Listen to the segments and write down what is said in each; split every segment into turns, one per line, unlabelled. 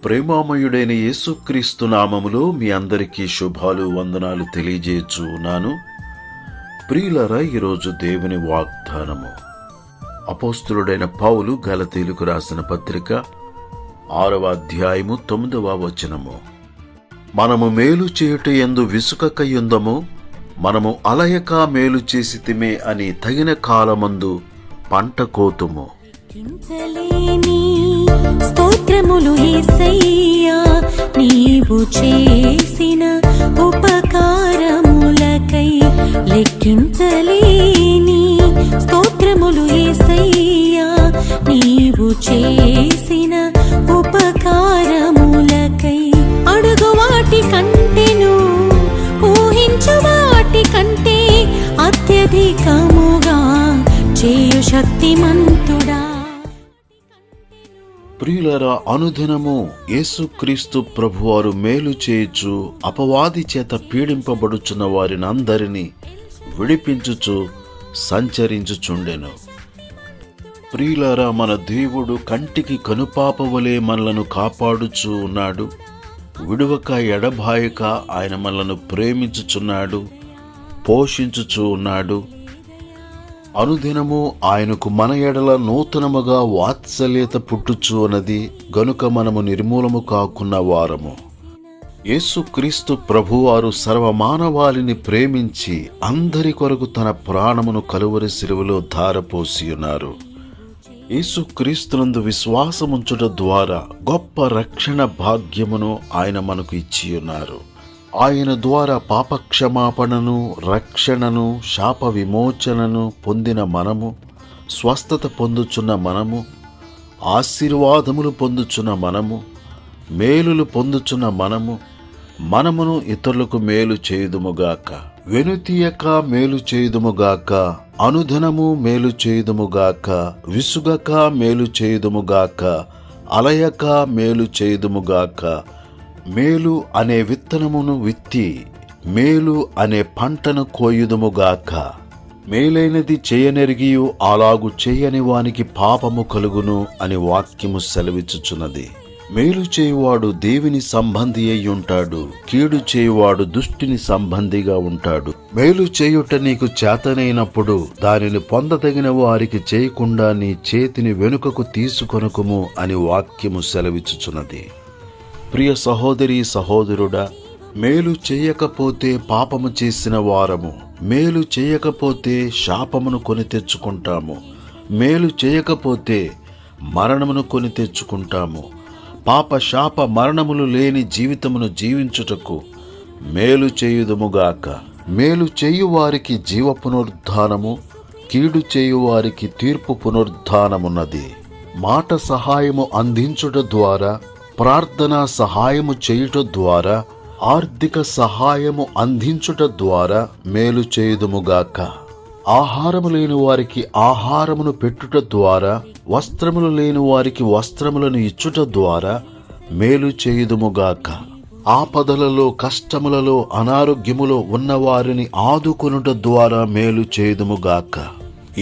ప్రేమామయుడైన యేసుక్రీస్తు నామములో మీ అందరికీ శుభాలు వందనాలు తెలియజేయుచున్నాను. ప్రియులారా, ఈరోజు దేవుని వాగ్దానము అపోస్తలుడైన పౌలు గలతీయులకు రాసిన పత్రిక 6వ అధ్యాయము 9వ వచనము. మనము మేలు చేయుట యందు విసుకకయుందము, మనము అలయక మేలు చేసితిమే అని తగిన కాలమందు పంట కోతుము.
స్తోత్రములు యేసయ్యా, నీవు చేసిన ఉపకారములకై లెక్కించలేని. స్తోత్రములు యేసయ్యా, నీవు చేసిన ఉపకారములకై. అడుగు వాటి కంటెను, ఊహించు వాటి కంటే అత్యధికముగా చేయు శక్తిమంతుడా.
ప్రియులారా, అనుదినము యేసుక్రీస్తు ప్రభువారు మేలు చేయుచు అపవాది చేత పీడింపబడుచున్న వారిని అందరినీ విడిపించుచు సంచరించుచుండెను. ప్రియులారా, మన దేవుడు కంటికి కనుపాపవలే మనలను కాపాడుచూ ఉన్నాడు. విడువక ఎడబాయక ఆయన మనలను ప్రేమించుచున్నాడు, పోషించుచూ ఉన్నాడు. అనుదినము ఆయనకు మన ఎడల నూతనముగా వాత్సల్యత పుట్టుచు అన్నది గనుక మనము నిర్మూలము కాకున్న వారము. యేసుక్రీస్తు ప్రభువారు సర్వమానవాళిని ప్రేమించి అందరి కొరకు తన ప్రాణమును కలువరి శిలువలో ధారపోసియున్నారు. యేసుక్రీస్తునందు విశ్వాసముంచుట ద్వారా గొప్ప రక్షణ భాగ్యమును ఆయన మనకు ఇచ్చియున్నారు. ఆయన ద్వారా పాపక్షమాపణను, రక్షణను, శాప విమోచనను పొందిన మనము, స్వస్థత పొందుచున్న మనము, ఆశీర్వాదములు పొందుచున్న మనము, మేలులు పొందుచున్న మనమును ఇతరులకు మేలు చేయుదుముగాక. వెనుతీయక మేలు చేయుదుముగాక, అనుదినము మేలు చేయుదుముగాక, విసుగక మేలు చేయుదుముగాక, అలయక మేలు చేయుదుముగాక. మేలు అనే విత్తనమును విత్తి మేలు అనే పంటను కోయుదుముగాక. మేలైనది చేయనెరిగియు అలాగు చేయని వానికి పాపము కలుగును అని వాక్యము సెలవిచ్చుచున్నది. మేలు చేయువాడు దేవుని సంబంధి అయి ఉంటాడు, కీడు చేయువాడు దుష్టుని సంబంధిగా ఉంటాడు. మేలు చేయుట నీకు చేతనైనప్పుడు దానిని పొందదగిన వారికి చేయకుండా నీ చేతిని వెనుకకు తీసుకొనకుము అని వాక్యము సెలవిచ్చుచున్నది. ప్రియ సహోదరి సహోదరుడా, మేలు చేయకపోతే పాపము చేసిన వారము, మేలు చేయకపోతే శాపమును కొని తెచ్చుకుంటాము, మేలు చేయకపోతే మరణమును కొని తెచ్చుకుంటాము. పాప శాప మరణములు లేని జీవితమును జీవించుటకు మేలు చేయుదుముగాక. మేలు చేయువారికి జీవ పునరుద్ధానము, కీడు చేయువారికి తీర్పు పునరుద్ధానమున్నది. మాట సహాయము అందించుట ద్వారా, ప్రార్థనా సహాయము చేయుట ద్వారా, ఆర్థిక సహాయము అందించుట ద్వారా మేలు చేయుదుముగాక. ఆహారము లేని వారికి ఆహారమును పెట్టుట ద్వారా, వస్త్రములు లేని వారికి వస్త్రములను ఇచ్చుట ద్వారా మేలు చేయుదుముగాక. ఆపదలలో, కష్టములలో, అనారోగ్యములో ఉన్నవారిని ఆదుకొనుట ద్వారా మేలు చేయుదుముగాక.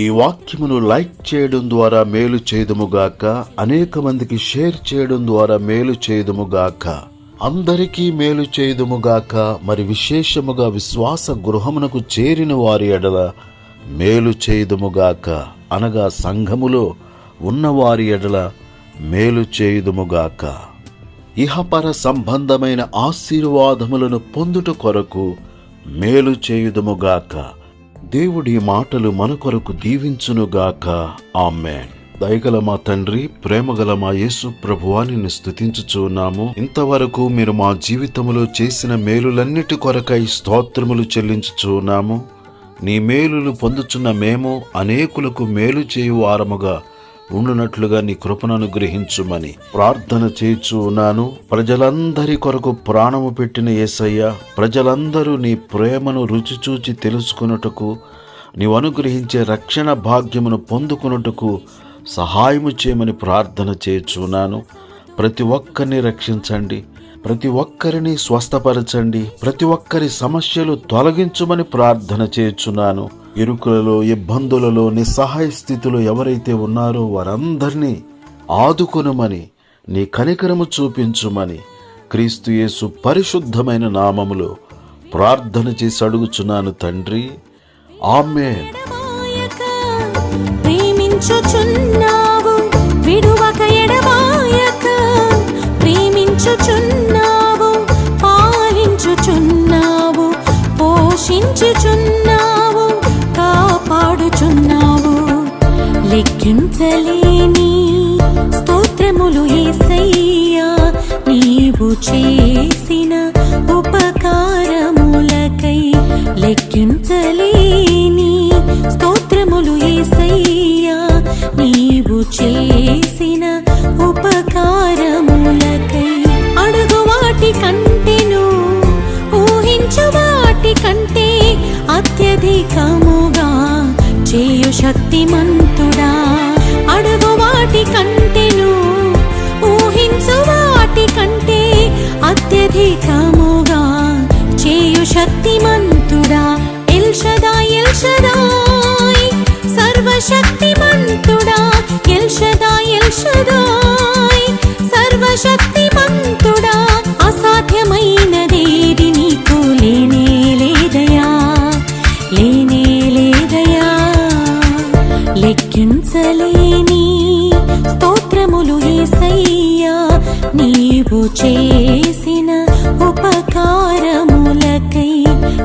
ఈ వాక్యమును లైక్ చేయడం ద్వారా మేలు చేయుదుముగాక. అనేక మందికి షేర్ చేయడం ద్వారా మేలు చేయుదుముగాక. అందరికీ మేలు చేయుదుముగాక. మరి విశేషముగా విశ్వాస గృహమునకు చేరిన వారి ఎడల మేలు చేయుదుముగాక, అనగా సంఘములో ఉన్నవారి ఎడల మేలు చేయుదుముగాక. ఇహపర సంబంధమైన ఆశీర్వాదములను పొందుట కొరకు మేలు చేయుదుముగాక. దేవుడి మాటలు మన కొరకు దీవించునుగాక. ఆమేన్. దయగల మా తండ్రి, ప్రేమగల మా యేసు ప్రభువా, నిన్ను స్తుతించుచున్నాము. ఇంతవరకు మీరు మా జీవితంలో చేసిన మేలులన్నిటి కొరకై స్తోత్రములు చెల్లించుచున్నాము. నీ మేలులు పొందుచున్న మేము అనేకులకు మేలు చేయు వారముగా ఉండునట్లుగా నీ కృపను అనుగ్రహించుమని ప్రార్థన చేయుచున్నాను. ప్రజలందరి కొరకు ప్రాణము పెట్టిన యేసయ్య, ప్రజలందరూ నీ ప్రేమను రుచిచూచి తెలుసుకొనుటకు, నీవు అనుగ్రహించే రక్షణ భాగ్యమును పొందుకొనుటకు సహాయము చేయమని ప్రార్థన చేయుచున్నాను. ప్రతి ఒక్కరిని రక్షించండి, ప్రతి ఒక్కరిని స్వస్థపరచండి, ప్రతి ఒక్కరి సమస్యలు తొలగించుమని ప్రార్థన చేయుచున్నాను. ఇరుకులలో, ఇబ్బందులలో, నిస్సహాయ స్థితిలో ఎవరైతే ఉన్నారో వారందరినీ ఆదుకొనుమని నీ కనికరము చూపించుమని క్రీస్తు యేసు పరిశుద్ధమైన నామములో ప్రార్థన చేసి అడుగుచున్నాను తండ్రి, ఆమేన్.
ప్రేమించుచున్నావు, విడువక ఎడబాయక ప్రేమించుచున్నావు, పాలించుచున్నావు, పోషించుచున్నావు, కాపాడుచున్నావు. లెక్కించలేని స్తోత్రములు యేసయ్యా, నీవు చేసిన ఉపకారములకై. లెక్కించలేని స్తోత్రములు యేసయ్యా, నీవు చేసిన ఉపకారములకై. అడుగు వాటి కంటెను, ఊహించు వాటి కంటే అత్యధికముగా చేయు శక్తిమంతుడా. అడుగు వాటి కంటెను, ఊహించు వాటి కంటే అత్యధికముగా చేయు శక్తిమంతుడా. ఎల్ షదాయ్, ఎల్ షదాయ్, సర్వశక్తిమంతుడా. ఎల్ షదాయ్, ఎల్ షదాయ్, సర్వశక్తిమంతుడా. అసాధ్యమైనదేది నీకు లేనే లేదయా, లేనే లేదయా. లెక్కించలేని స్తోత్రములు యేసయ్యా, నీవు చేసిన ఉపకారములకై.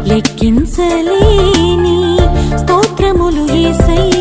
లెక్కించలేని స్తోత్రములు యేసయ్యా,